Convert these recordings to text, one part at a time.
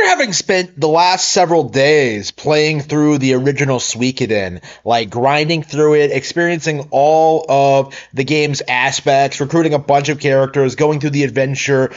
having spent the last several days playing through the original Suikoden, like grinding through it, experiencing all of the game's aspects, recruiting a bunch of characters, going through the adventure,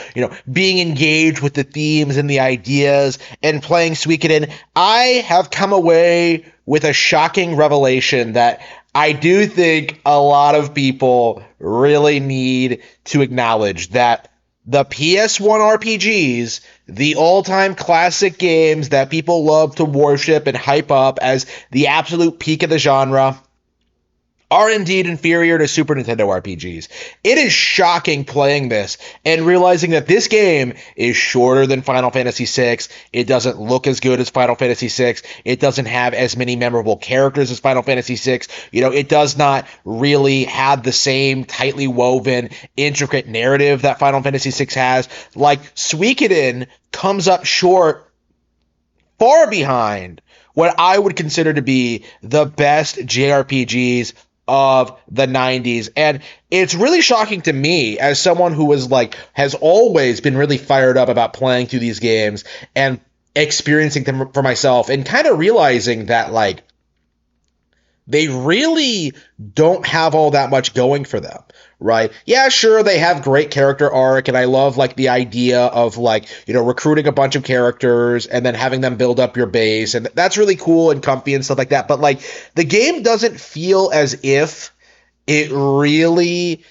being engaged with the themes and the ideas, and playing Suikoden, I have come away with a shocking revelation that I do think a lot of people really need to acknowledge, that the PS1 RPGs, the all-time classic games that people love to worship and hype up as the absolute peak of the genre, are indeed inferior to Super Nintendo RPGs. It is shocking playing this and realizing that this game is shorter than Final Fantasy VI. It doesn't look as good as Final Fantasy VI. It doesn't have as many memorable characters as Final Fantasy VI. It does not really have the same tightly woven, intricate narrative that Final Fantasy VI has. Like, Suikoden comes up short, far behind what I would consider to be the best JRPGs of the 90s. And it's really shocking to me, as someone who has always been really fired up about playing through these games and experiencing them for myself, and kind of realizing that they really don't have all that much going for them, right? Yeah, sure, they have great character arc, and I love the idea of recruiting a bunch of characters and then having them build up your base, and that's really cool and comfy and stuff like that. But the game doesn't feel as if it really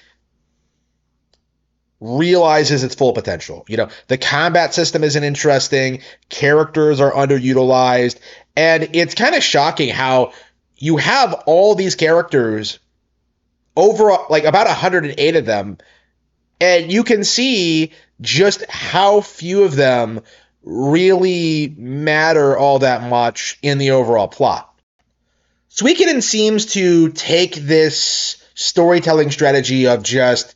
realizes its full potential. The combat system isn't interesting, characters are underutilized, and it's kind of shocking how you have all these characters, over about 108 of them, and you can see just how few of them really matter all that much in the overall plot. Suikoden seems to take this storytelling strategy of just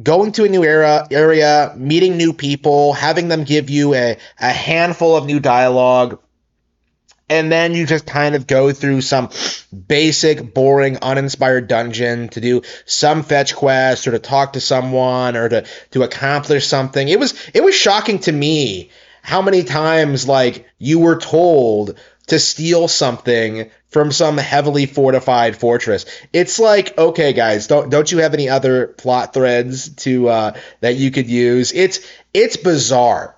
going to a new area, meeting new people, having them give you a handful of new dialogue, and then you just kind of go through some basic, boring, uninspired dungeon to do some fetch quest or to talk to someone or to accomplish something. It was shocking to me how many times you were told to steal something from some heavily fortified fortress. It's okay, guys, don't you have any other plot threads to that you could use? It's bizarre.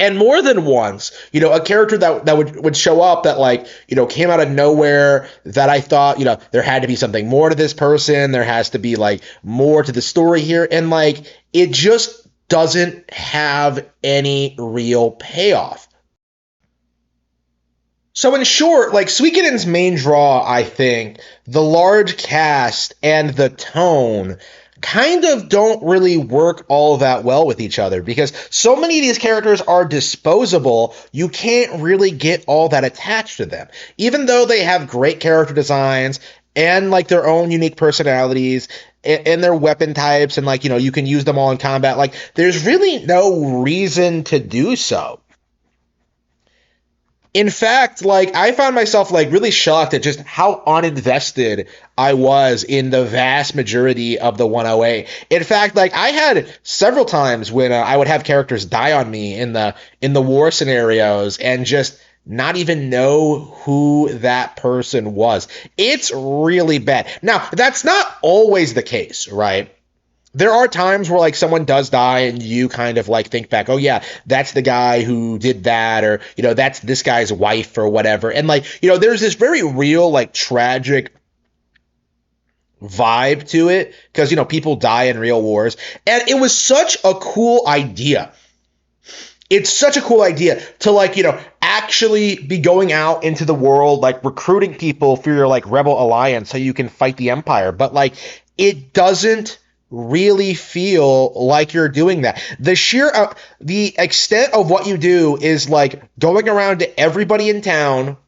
And more than once, a character that would show up that came out of nowhere, that I thought, there had to be something more to this person. There has to be more to the story here. And it just doesn't have any real payoff. So in short, Suikoden's main draw, I think, the large cast and the tone, kind of don't really work all that well with each other, because so many of these characters are disposable. You can't really get all that attached to them, even though they have great character designs and their own unique personalities and their weapon types, and you can use them all in combat. There's really no reason to do so. In fact, I found myself really shocked at just how uninvested I was in the vast majority of the 108. In fact, I had several times when I would have characters die on me in the war scenarios and just not even know who that person was. It's really bad. Now, that's not always the case, right? There are times where someone does die and you kind of think back, oh yeah, that's the guy who did that, or that's this guy's wife or whatever. And there's this very real tragic vibe to it, because people die in real wars. And it was such a cool idea. It's such a cool idea to actually be going out into the world, recruiting people for your rebel alliance so you can fight the Empire. But it doesn't really feel like you're doing that. The extent of what you do is going around to everybody in town,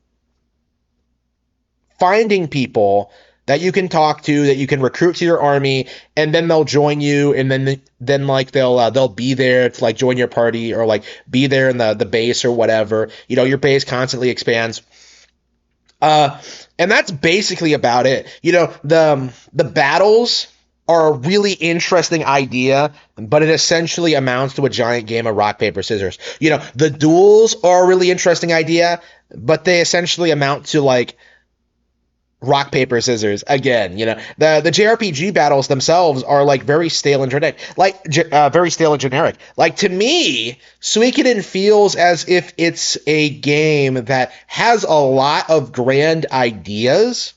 finding people that you can talk to, that you can recruit to your army, and then they'll join you, and then they'll be there to join your party, or be there in the base or whatever. Your base constantly expands. And that's basically about it. The battles are a really interesting idea, but it essentially amounts to a giant game of rock, paper, scissors. The duels are a really interesting idea, but they essentially amount to like rock paper scissors again. The JRPG battles themselves are like very stale and generic, like to me Suikoden feels as if it's a game that has a lot of grand ideas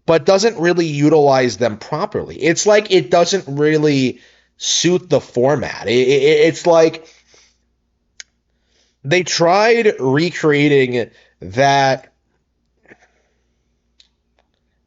but doesn't really utilize them properly. It's like it doesn't really suit the format. It's like they tried recreating that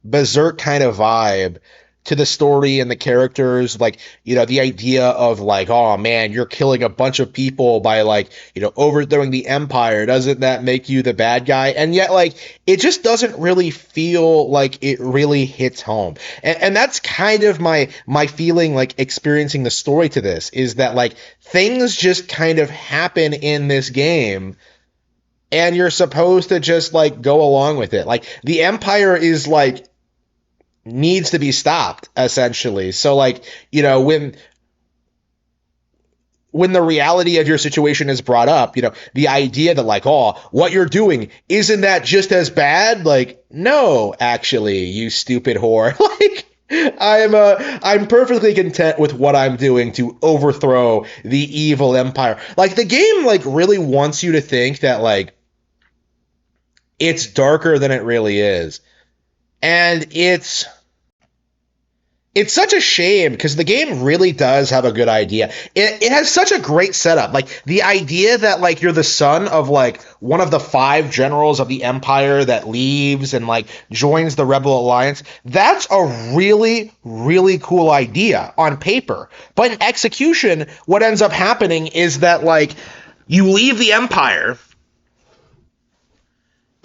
berserk kind of vibe to the story and the characters, like the idea of like, oh man, you're killing a bunch of people by like overthrowing the empire, doesn't that make you the bad guy? And yet like it just doesn't really feel like it really hits home. And that's kind of my feeling, like experiencing the story to this, is that like things just kind of happen in this game and you're supposed to just like go along with it. Like the empire is like needs to be stopped essentially. So like, when the reality of your situation is brought up, the idea that like, oh, what you're doing, isn't that just as bad? Like, no, actually, you stupid whore. Like I'm perfectly content with what I'm doing to overthrow the evil empire. Like the game like really wants you to think that like it's darker than it really is. And it's such a shame because the game really does have a good idea. It has such a great setup. Like the idea that like you're the son of like one of the 5 generals of the empire that leaves and like joins the Rebel Alliance. That's a really, really cool idea on paper. But in execution, what ends up happening is that like you leave the empire,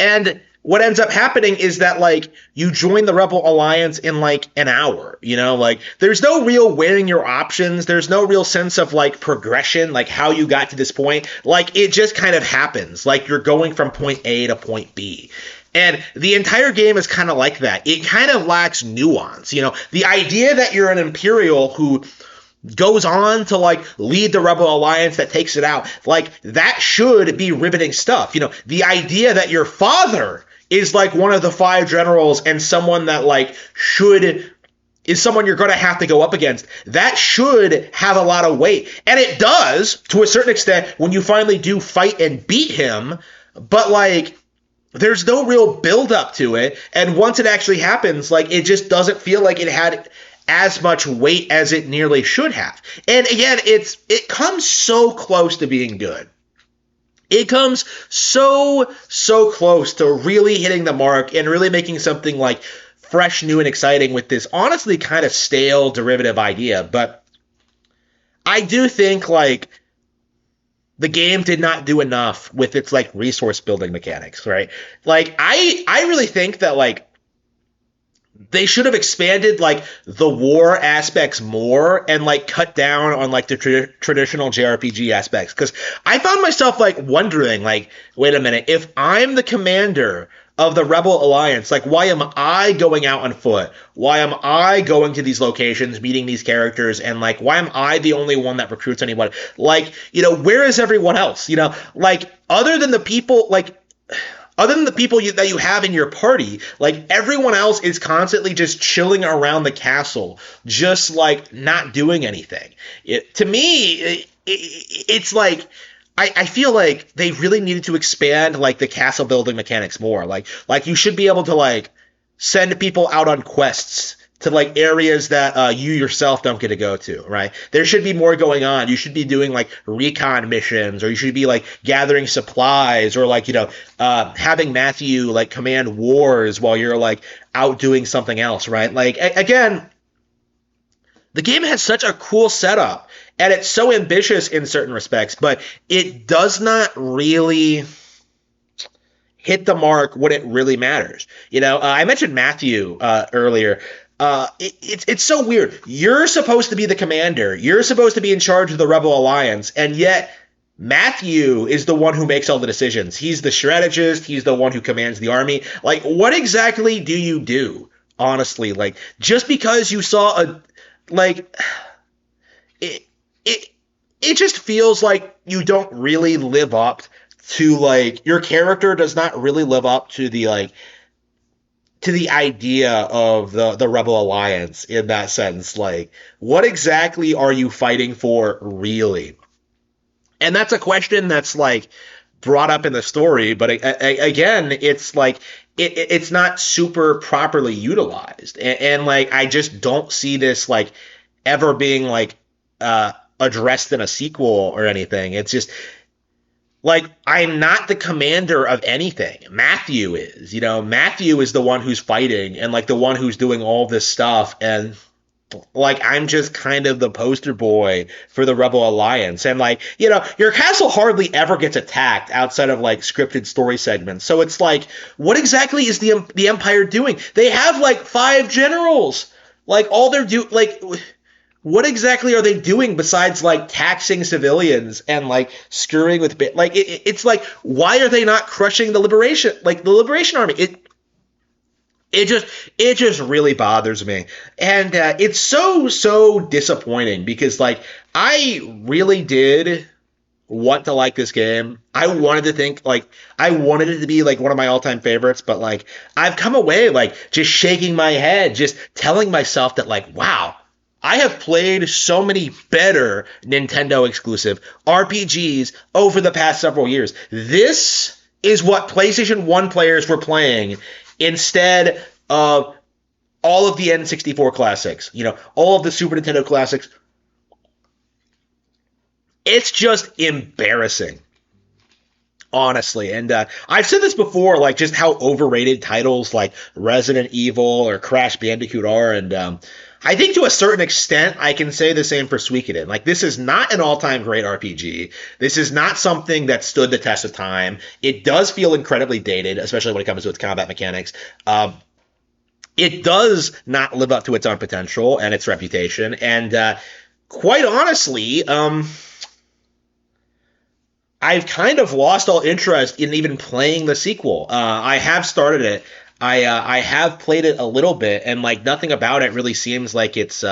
and what ends up happening is that like you join the Rebel Alliance in like an hour, like there's no real weighing your options. There's no real sense of like progression, like how you got to this point. Like it just kind of happens. Like you're going from point A to point B. And the entire game is kind of like that. It kind of lacks nuance. The idea that you're an Imperial who goes on to like lead the Rebel Alliance that takes it out, like that should be riveting stuff. The idea that your father is like one of the 5 generals and someone that like is someone you're going to have to go up against, that should have a lot of weight. And it does to a certain extent when you finally do fight and beat him, but like there's no real build up to it. And once it actually happens, like it just doesn't feel like it had as much weight as it nearly should have. And again, it comes so close to being good. It comes so close to really hitting the mark and really making something like fresh, new, and exciting with this honestly kind of stale derivative idea. But I do think like the game did not do enough with its like resource building mechanics, right? Like I really think that like they should have expanded like the war aspects more and like cut down on like the traditional JRPG aspects, because I found myself like wondering like, wait a minute, if I'm the commander of the Rebel Alliance, like why am I going out on foot? Why am I going to these locations, meeting these characters, and like why am I the only one that recruits anyone? Like, where is everyone else? Like other than the people that you have in your party, like everyone else is constantly just chilling around the castle, just like not doing anything. To me, it's like I feel like they really needed to expand like the castle building mechanics more. Like you should be able to like send people out on quests to like areas that you yourself don't get to go to, right? There should be more going on. You should be doing like recon missions, or you should be like gathering supplies, or like, having Matthew like command wars while you're like out doing something else, right? Like, again, the game has such a cool setup and it's so ambitious in certain respects, but it does not really hit the mark when it really matters. I mentioned Matthew earlier. It's so weird. You're supposed to be the commander. You're supposed to be in charge of the Rebel Alliance, and yet Matthew is the one who makes all the decisions. He's the strategist. He's the one who commands the army. Like, what exactly do you do? Honestly, like, just because you saw like it it it just feels like you don't really live up to, like, your character does not really live up to the, like, to the idea of the Rebel Alliance in that sense. Like, what exactly are you fighting for, really? And that's a question that's, like, brought up in the story, but again, it's like it's not super properly utilized, and like I just don't see this, like, ever being, like, addressed in a sequel or anything. It's just like, I'm not the commander of anything. Matthew is, Matthew is the one who's fighting and, like, the one who's doing all this stuff, and, like, I'm just kind of the poster boy for the Rebel Alliance. And, like, your castle hardly ever gets attacked outside of, like, scripted story segments. So it's like, what exactly is the Empire doing? They have, like, 5 generals. Like, all they're like, what exactly are they doing besides, like, taxing civilians and, like, screwing with like, it's like, why are they not crushing the liberation army? It just really bothers me, and it's so disappointing, because, like, I really did want to like this game. I wanted to think, like, I wanted it to be, like, one of my all-time favorites, but, like, I've come away, like, just shaking my head, just telling myself that, like, wow, I have played so many better Nintendo exclusive RPGs over the past several years. This is what PlayStation 1 players were playing instead of all of the N64 classics, all of the Super Nintendo classics. It's just embarrassing, honestly. And I've said this before, like, just how overrated titles like Resident Evil or Crash Bandicoot are. And I think to a certain extent, I can say the same for Suikoden. Like, this is not an all-time great RPG. This is not something that stood the test of time. It does feel incredibly dated, especially when it comes to its combat mechanics. It does not live up to its own potential and its reputation. And quite honestly, I've kind of lost all interest in even playing the sequel. I have started it. I have played it a little bit, and, like, nothing about it really seems like it's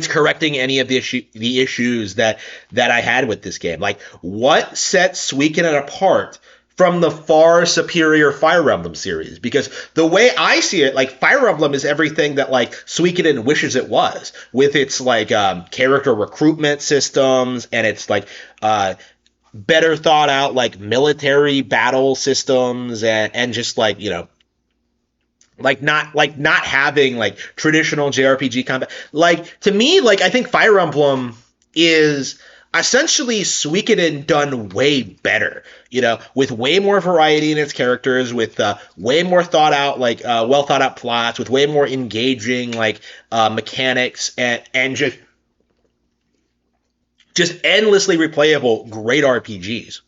correcting any of the issues that I had with this game. Like, what sets Suikoden apart from the far superior Fire Emblem series? Because the way I see it, like, Fire Emblem is everything that, like, Suikoden wishes it was, with its, like, character recruitment systems and its, like, better thought out, like, military battle systems, and just, like, not having, like, traditional JRPG combat. Like, to me, like, I think Fire Emblem is essentially Suikoden done way better, with way more variety in its characters, with way more thought out, like, well thought out plots, with way more engaging, like, mechanics, and just endlessly replayable great RPGs.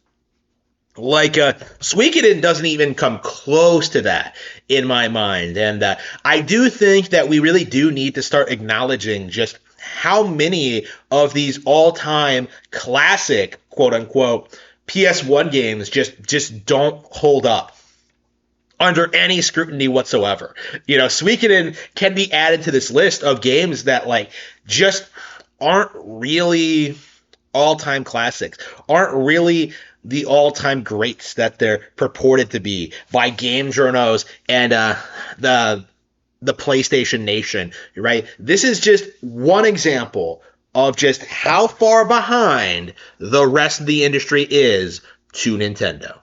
Like, Suikoden doesn't even come close to that in my mind. And I do think that we really do need to start acknowledging just how many of these all-time classic, quote-unquote, PS1 games just don't hold up under any scrutiny whatsoever. Suikoden can be added to this list of games that, like, just aren't really all-time classics, aren't really the all-time greats that they're purported to be by game journos and the PlayStation Nation, right? This is just one example of just how far behind the rest of the industry is to Nintendo.